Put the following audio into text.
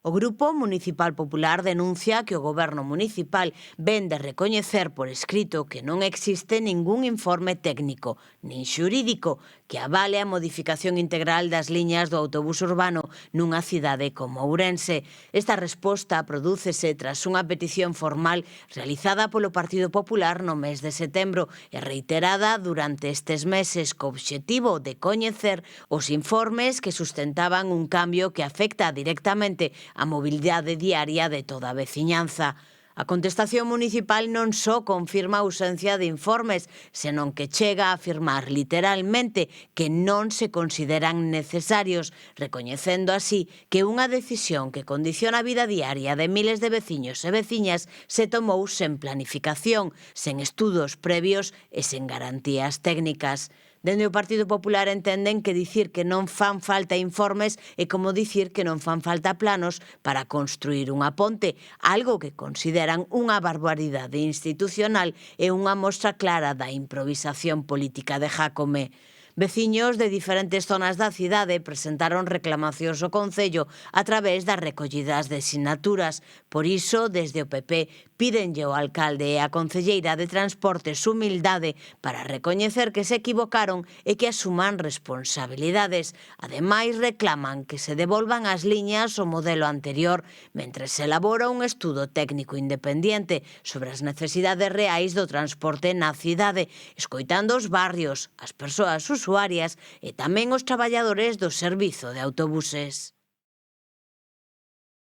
O Grupo Municipal Popular denuncia que o Goberno municipal ven de recoñecer por escrito que non existe ningún informe técnico nin xurídico que avale a modificación integral das liñas do autobús urbano nunha cidade como Ourense. Esta resposta prodúcese tras unha petición formal realizada polo Partido Popular no mes de setembro e reiterada durante estes meses co obxectivo de coñecer os informes que sustentaban un cambio que afecta directamente a mobilidade diaria de toda a veciñanza. A contestación municipal non só confirma a ausencia de informes, senón que chega a afirmar literalmente que non se consideran necesarios, recoñecendo así que unha decisión que condiciona a vida diaria de miles de veciños e veciñas se tomou sen planificación, sen estudos previos e sen garantías técnicas. Dende o Partido Popular entenden que dicir que non fan falta informes é como dicir que non fan falta planos para construir unha ponte, algo que consideran unha barbaridade institucional e unha mostra clara da improvisación política de Jácome. Veciños de diferentes zonas da cidade presentaron reclamacións ao Concello a través das recollidas de sinaturas. Por iso, desde o PP, pídenlle ao alcalde e á concelleira de Transportes humildade para recoñecer que se equivocaron e que asuman responsabilidades. Ademais, reclaman que se devolvan as liñas ao modelo anterior mentre se elabora un estudo técnico independiente sobre as necesidades reais do transporte na cidade, escoitando os barrios, as persoas usuarias e tamén os traballadores do servizo de autobuses.